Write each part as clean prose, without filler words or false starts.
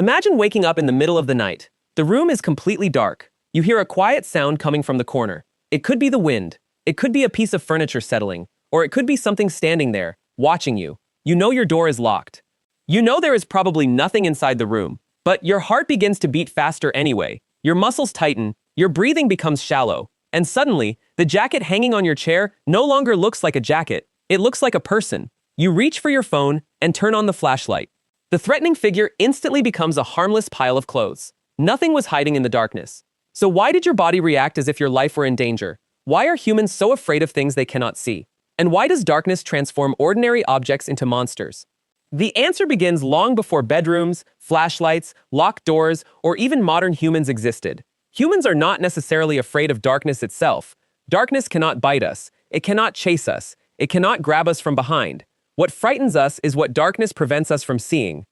Imagine waking up in the middle of the night. The room is completely dark. You hear a quiet sound coming from the corner. It could be the wind. It could be a piece of furniture settling. Or it could be something standing there, watching you. You know your door is locked. You know there is probably nothing inside the room. But your heart begins to beat faster anyway. Your muscles tighten. Your breathing becomes shallow. And suddenly, the jacket hanging on your chair no longer looks like a jacket. It looks like a person. You reach for your phone and turn on the flashlight. The threatening figure instantly becomes a harmless pile of clothes. Nothing was hiding in the darkness. So why did your body react as if your life were in danger? Why are humans so afraid of things they cannot see? And why does darkness transform ordinary objects into monsters? The answer begins long before bedrooms, flashlights, locked doors, or even modern humans existed. Humans are not necessarily afraid of darkness itself. Darkness cannot bite us. It cannot chase us. It cannot grab us from behind. What frightens us is what darkness prevents us from seeing.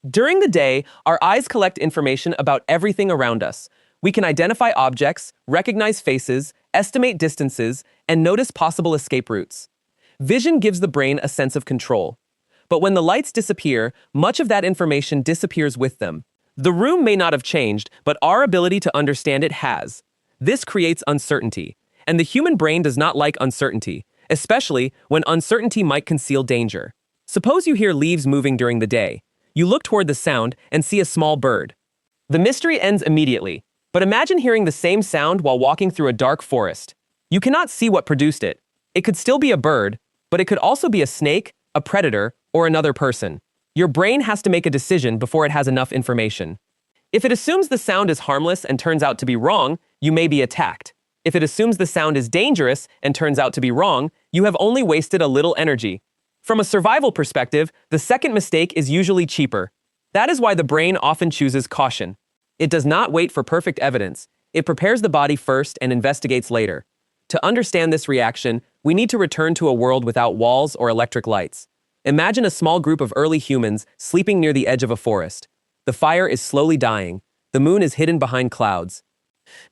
During the day, our eyes collect information about everything around us. We can identify objects, recognize faces, estimate distances, and notice possible escape routes. Vision gives the brain a sense of control. But when the lights disappear, much of that information disappears with them. The room may not have changed, but our ability to understand it has. This creates uncertainty, and the human brain does not like uncertainty, especially when uncertainty might conceal danger. Suppose you hear leaves moving during the day. You look toward the sound and see a small bird. The mystery ends immediately, but imagine hearing the same sound while walking through a dark forest. You cannot see what produced it. It could still be a bird, but it could also be a snake, a predator, or another person. Your brain has to make a decision before it has enough information. If it assumes the sound is harmless and turns out to be wrong, you may be attacked. If it assumes the sound is dangerous and turns out to be wrong, you have only wasted a little energy. From a survival perspective, the second mistake is usually cheaper. That is why the brain often chooses caution. It does not wait for perfect evidence. It prepares the body first and investigates later. To understand this reaction, we need to return to a world without walls or electric lights. Imagine a small group of early humans sleeping near the edge of a forest. The fire is slowly dying. The moon is hidden behind clouds.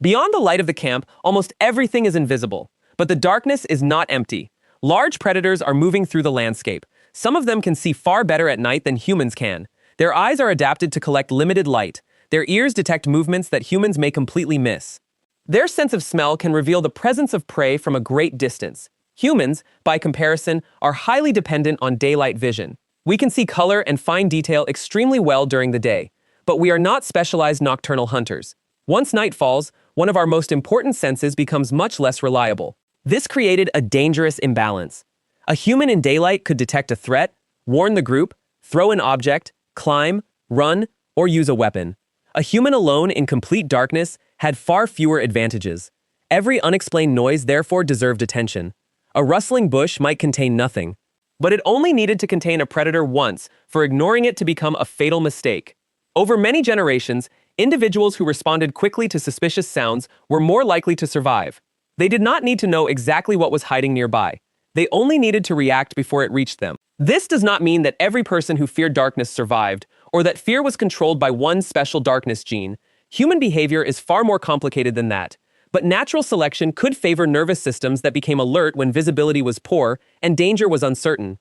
Beyond the light of the camp, almost everything is invisible. But the darkness is not empty. Large predators are moving through the landscape. Some of them can see far better at night than humans can. Their eyes are adapted to collect limited light. Their ears detect movements that humans may completely miss. Their sense of smell can reveal the presence of prey from a great distance. Humans, by comparison, are highly dependent on daylight vision. We can see color and fine detail extremely well during the day, but we are not specialized nocturnal hunters. Once night falls, one of our most important senses becomes much less reliable. This created a dangerous imbalance. A human in daylight could detect a threat, warn the group, throw an object, climb, run, or use a weapon. A human alone in complete darkness had far fewer advantages. Every unexplained noise therefore deserved attention. A rustling bush might contain nothing, but it only needed to contain a predator once for ignoring it to become a fatal mistake. Over many generations, individuals who responded quickly to suspicious sounds were more likely to survive. They did not need to know exactly what was hiding nearby. They only needed to react before it reached them. This does not mean that every person who feared darkness survived, or that fear was controlled by one special darkness gene. Human behavior is far more complicated than that. But natural selection could favor nervous systems that became alert when visibility was poor and danger was uncertain.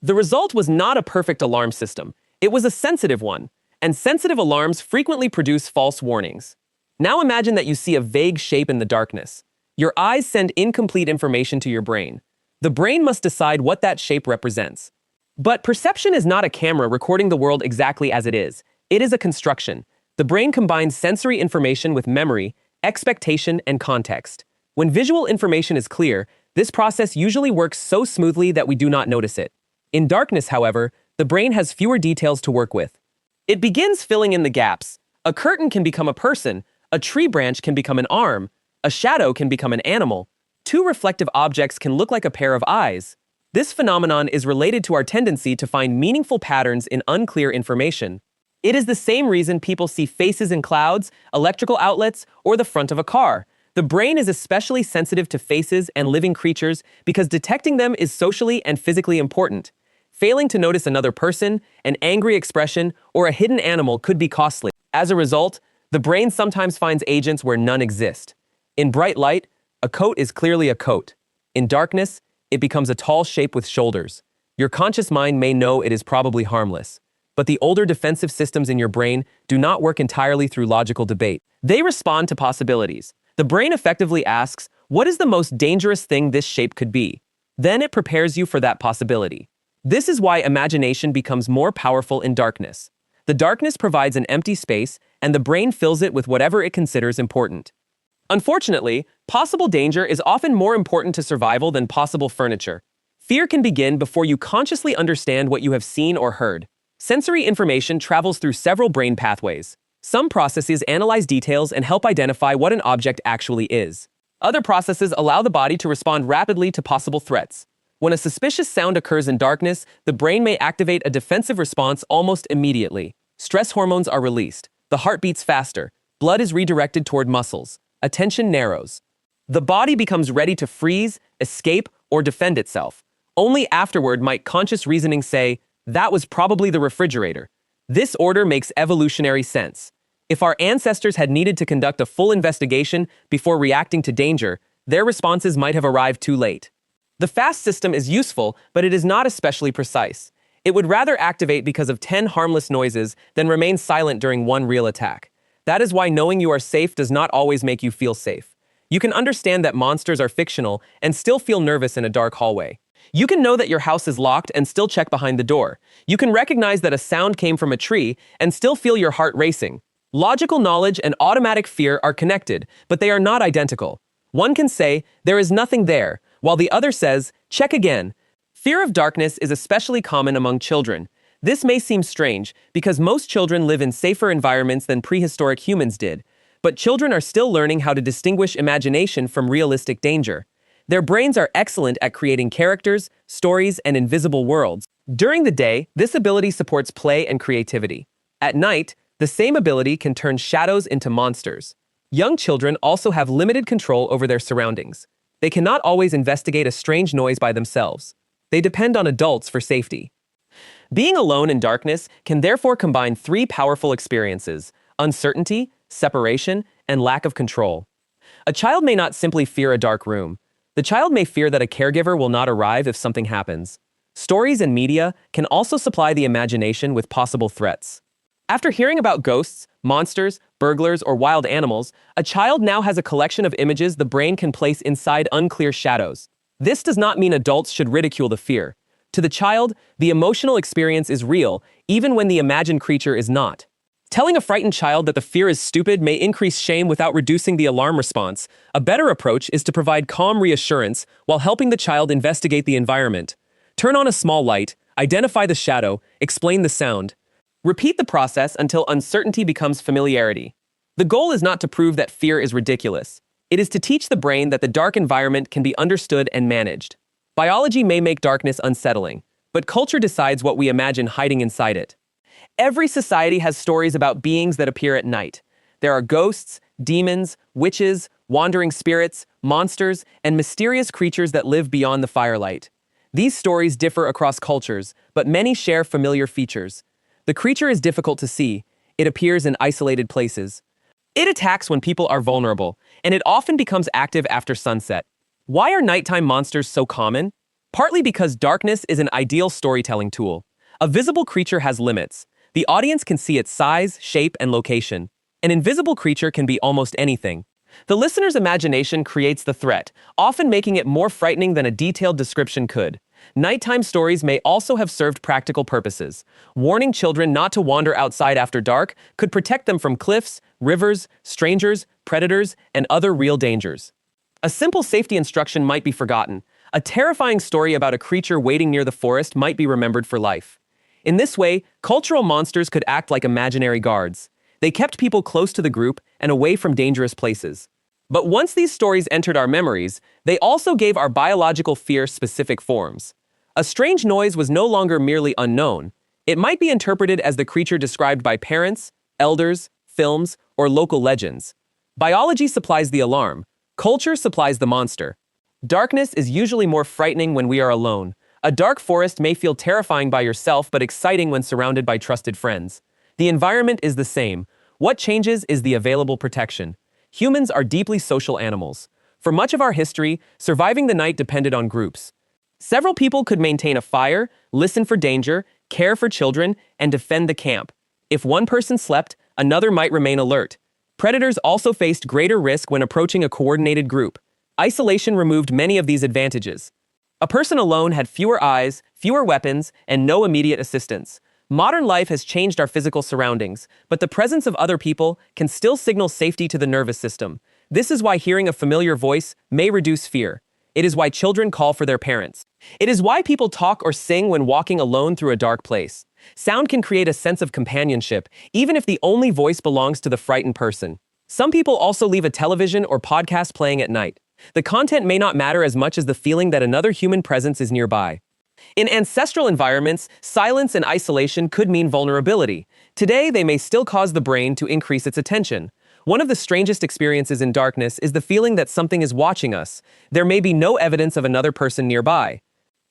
The result was not a perfect alarm system. It was a sensitive one, and sensitive alarms frequently produce false warnings. Now imagine that you see a vague shape in the darkness. Your eyes send incomplete information to your brain. The brain must decide what that shape represents. But perception is not a camera recording the world exactly as it is. It is a construction. The brain combines sensory information with memory, expectation, and context. When visual information is clear, this process usually works so smoothly that we do not notice it. In darkness, however, the brain has fewer details to work with. It begins filling in the gaps. A curtain can become a person, a tree branch can become an arm, a shadow can become an animal. Two reflective objects can look like a pair of eyes. This phenomenon is related to our tendency to find meaningful patterns in unclear information. It is the same reason people see faces in clouds, electrical outlets, or the front of a car. The brain is especially sensitive to faces and living creatures because detecting them is socially and physically important. Failing to notice another person, an angry expression, or a hidden animal could be costly. As a result, the brain sometimes finds agents where none exist. In bright light, a coat is clearly a coat. In darkness, it becomes a tall shape with shoulders. Your conscious mind may know it is probably harmless. But the older defensive systems in your brain do not work entirely through logical debate. They respond to possibilities. The brain effectively asks, what is the most dangerous thing this shape could be? Then it prepares you for that possibility. This is why imagination becomes more powerful in darkness. The darkness provides an empty space, and the brain fills it with whatever it considers important. Unfortunately, possible danger is often more important to survival than possible furniture. Fear can begin before you consciously understand what you have seen or heard. Sensory information travels through several brain pathways. Some processes analyze details and help identify what an object actually is. Other processes allow the body to respond rapidly to possible threats. When a suspicious sound occurs in darkness, the brain may activate a defensive response almost immediately. Stress hormones are released. The heart beats faster. Blood is redirected toward muscles. Attention narrows. The body becomes ready to freeze, escape, or defend itself. Only afterward might conscious reasoning say, that was probably the refrigerator. This order makes evolutionary sense. If our ancestors had needed to conduct a full investigation before reacting to danger, their responses might have arrived too late. The fast system is useful, but it is not especially precise. It would rather activate because of 10 harmless noises than remain silent during one real attack. That is why knowing you are safe does not always make you feel safe. You can understand that monsters are fictional and still feel nervous in a dark hallway. You can know that your house is locked and still check behind the door. You can recognize that a sound came from a tree and still feel your heart racing. Logical knowledge and automatic fear are connected, but they are not identical. One can say, there is nothing there, while the other says, check again. Fear of darkness is especially common among children. This may seem strange, because most children live in safer environments than prehistoric humans did, but children are still learning how to distinguish imagination from realistic danger. Their brains are excellent at creating characters, stories, and invisible worlds. During the day, this ability supports play and creativity. At night, the same ability can turn shadows into monsters. Young children also have limited control over their surroundings. They cannot always investigate a strange noise by themselves. They depend on adults for safety. Being alone in darkness can therefore combine three powerful experiences: uncertainty, separation, and lack of control. A child may not simply fear a dark room. The child may fear that a caregiver will not arrive if something happens. Stories and media can also supply the imagination with possible threats. After hearing about ghosts, monsters, burglars, or wild animals, a child now has a collection of images the brain can place inside unclear shadows. This does not mean adults should ridicule the fear. To the child, the emotional experience is real, even when the imagined creature is not. Telling a frightened child that the fear is stupid may increase shame without reducing the alarm response. A better approach is to provide calm reassurance while helping the child investigate the environment. Turn on a small light, identify the shadow, explain the sound. Repeat the process until uncertainty becomes familiarity. The goal is not to prove that fear is ridiculous. It is to teach the brain that the dark environment can be understood and managed. Biology may make darkness unsettling, but culture decides what we imagine hiding inside it. Every society has stories about beings that appear at night. There are ghosts, demons, witches, wandering spirits, monsters, and mysterious creatures that live beyond the firelight. These stories differ across cultures, but many share familiar features. The creature is difficult to see. It appears in isolated places. It attacks when people are vulnerable, and it often becomes active after sunset. Why are nighttime monsters so common? Partly because darkness is an ideal storytelling tool. A visible creature has limits. The audience can see its size, shape, and location. An invisible creature can be almost anything. The listener's imagination creates the threat, often making it more frightening than a detailed description could. Nighttime stories may also have served practical purposes. Warning children not to wander outside after dark could protect them from cliffs, rivers, strangers, predators, and other real dangers. A simple safety instruction might be forgotten. A terrifying story about a creature waiting near the forest might be remembered for life. In this way, cultural monsters could act like imaginary guards. They kept people close to the group and away from dangerous places. But once these stories entered our memories, they also gave our biological fear specific forms. A strange noise was no longer merely unknown. It might be interpreted as the creature described by parents, elders, films, or local legends. Biology supplies the alarm. Culture supplies the monster. Darkness is usually more frightening when we are alone. A dark forest may feel terrifying by yourself but exciting when surrounded by trusted friends. The environment is the same. What changes is the available protection. Humans are deeply social animals. For much of our history, surviving the night depended on groups. Several people could maintain a fire, listen for danger, care for children, and defend the camp. If one person slept, another might remain alert. Predators also faced greater risk when approaching a coordinated group. Isolation removed many of these advantages. A person alone had fewer eyes, fewer weapons, and no immediate assistance. Modern life has changed our physical surroundings, but the presence of other people can still signal safety to the nervous system. This is why hearing a familiar voice may reduce fear. It is why children call for their parents. It is why people talk or sing when walking alone through a dark place. Sound can create a sense of companionship, even if the only voice belongs to the frightened person. Some people also leave a television or podcast playing at night. The content may not matter as much as the feeling that another human presence is nearby. In ancestral environments, silence and isolation could mean vulnerability. Today, they may still cause the brain to increase its attention. One of the strangest experiences in darkness is the feeling that something is watching us. There may be no evidence of another person nearby.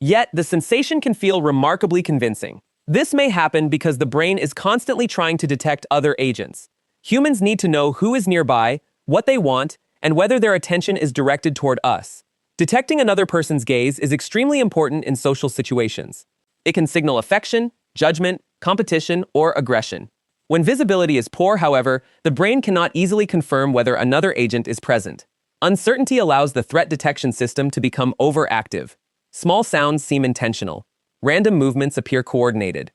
Yet, the sensation can feel remarkably convincing. This may happen because the brain is constantly trying to detect other agents. Humans need to know who is nearby, what they want, and whether their attention is directed toward us. Detecting another person's gaze is extremely important in social situations. It can signal affection, judgment, competition, or aggression. When visibility is poor, however, the brain cannot easily confirm whether another agent is present. Uncertainty allows the threat detection system to become overactive. Small sounds seem intentional. Random movements appear coordinated.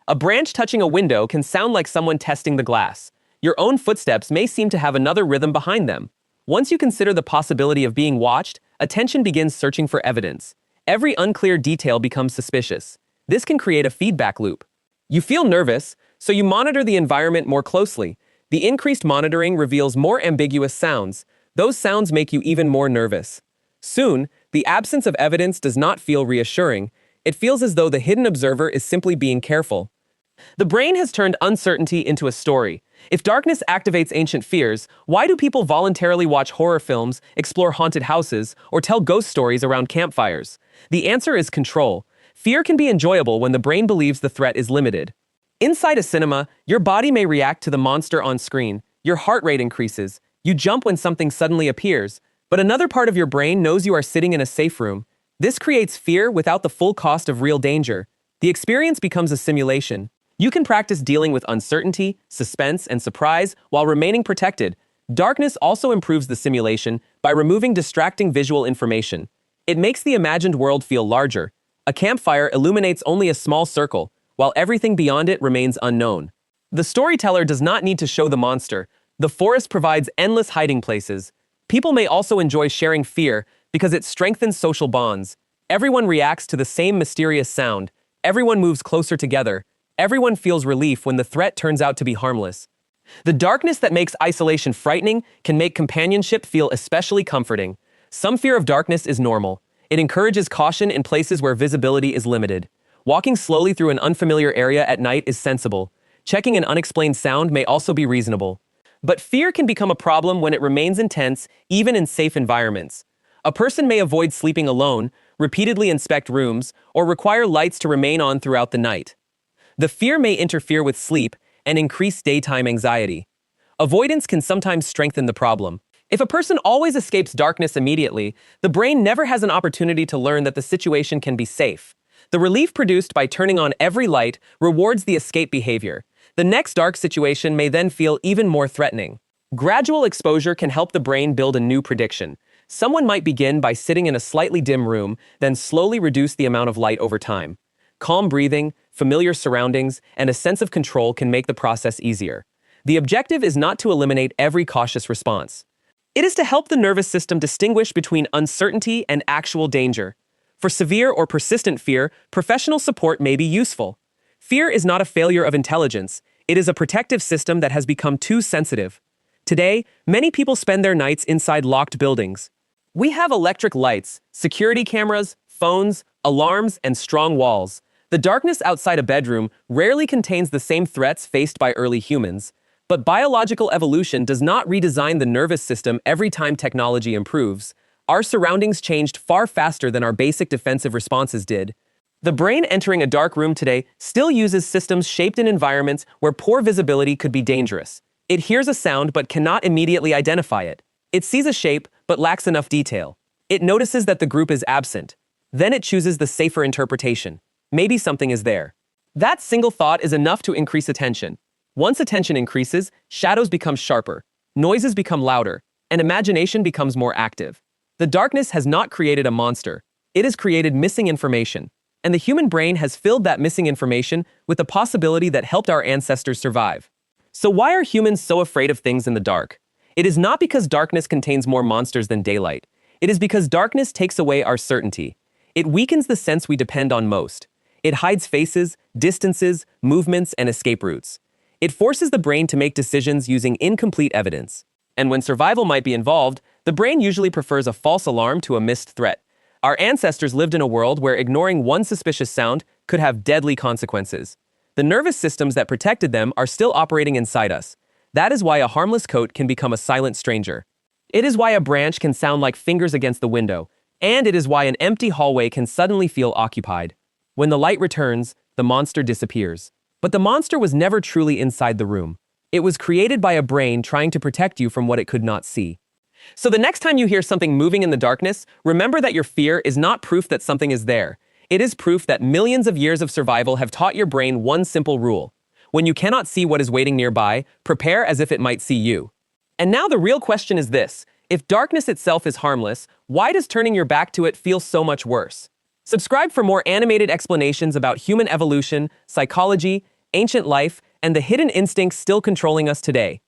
A branch touching a window can sound like someone testing the glass. Your own footsteps may seem to have another rhythm behind them. Once you consider the possibility of being watched, attention begins searching for evidence. Every unclear detail becomes suspicious. This can create a feedback loop. You feel nervous, so you monitor the environment more closely. The increased monitoring reveals more ambiguous sounds. Those sounds make you even more nervous. Soon, the absence of evidence does not feel reassuring. It feels as though the hidden observer is simply being careful. The brain has turned uncertainty into a story. If darkness activates ancient fears, why do people voluntarily watch horror films, explore haunted houses, or tell ghost stories around campfires? The answer is control. Fear can be enjoyable when the brain believes the threat is limited. Inside a cinema, your body may react to the monster on screen. Your heart rate increases. You jump when something suddenly appears. But another part of your brain knows you are sitting in a safe room. This creates fear without the full cost of real danger. The experience becomes a simulation. You can practice dealing with uncertainty, suspense, and surprise while remaining protected. Darkness also improves the simulation by removing distracting visual information. It makes the imagined world feel larger. A campfire illuminates only a small circle, while everything beyond it remains unknown. The storyteller does not need to show the monster. The forest provides endless hiding places. People may also enjoy sharing fear because it strengthens social bonds. Everyone reacts to the same mysterious sound. Everyone moves closer together. Everyone feels relief when the threat turns out to be harmless. The darkness that makes isolation frightening can make companionship feel especially comforting. Some fear of darkness is normal. It encourages caution in places where visibility is limited. Walking slowly through an unfamiliar area at night is sensible. Checking an unexplained sound may also be reasonable. But fear can become a problem when it remains intense, even in safe environments. A person may avoid sleeping alone, repeatedly inspect rooms, or require lights to remain on throughout the night. The fear may interfere with sleep and increase daytime anxiety. Avoidance can sometimes strengthen the problem. If a person always escapes darkness immediately, the brain never has an opportunity to learn that the situation can be safe. The relief produced by turning on every light rewards the escape behavior. The next dark situation may then feel even more threatening. Gradual exposure can help the brain build a new prediction. Someone might begin by sitting in a slightly dim room, then slowly reduce the amount of light over time. Calm breathing, familiar surroundings, and a sense of control can make the process easier. The objective is not to eliminate every cautious response. It is to help the nervous system distinguish between uncertainty and actual danger. For severe or persistent fear, professional support may be useful. Fear is not a failure of intelligence. It is a protective system that has become too sensitive. Today, many people spend their nights inside locked buildings. We have electric lights, security cameras, phones, alarms, and strong walls. The darkness outside a bedroom rarely contains the same threats faced by early humans. But biological evolution does not redesign the nervous system every time technology improves. Our surroundings changed far faster than our basic defensive responses did. The brain entering a dark room today still uses systems shaped in environments where poor visibility could be dangerous. It hears a sound but cannot immediately identify it. It sees a shape but lacks enough detail. It notices that the group is absent. Then it chooses the safer interpretation. Maybe something is there. That single thought is enough to increase attention. Once attention increases, shadows become sharper, noises become louder, and imagination becomes more active. The darkness has not created a monster. It has created missing information. And the human brain has filled that missing information with a possibility that helped our ancestors survive. So why are humans so afraid of things in the dark? It is not because darkness contains more monsters than daylight. It is because darkness takes away our certainty. It weakens the sense we depend on most. It hides faces, distances, movements, and escape routes. It forces the brain to make decisions using incomplete evidence. And when survival might be involved, the brain usually prefers a false alarm to a missed threat. Our ancestors lived in a world where ignoring one suspicious sound could have deadly consequences. The nervous systems that protected them are still operating inside us. That is why a harmless coat can become a silent stranger. It is why a branch can sound like fingers against the window. And it is why an empty hallway can suddenly feel occupied. When the light returns, the monster disappears. But the monster was never truly inside the room. It was created by a brain trying to protect you from what it could not see. So the next time you hear something moving in the darkness, remember that your fear is not proof that something is there. It is proof that millions of years of survival have taught your brain one simple rule. When you cannot see what is waiting nearby, prepare as if it might see you. And now the real question is this: if darkness itself is harmless, why does turning your back to it feel so much worse? Subscribe for more animated explanations about human evolution, psychology, ancient life, and the hidden instincts still controlling us today.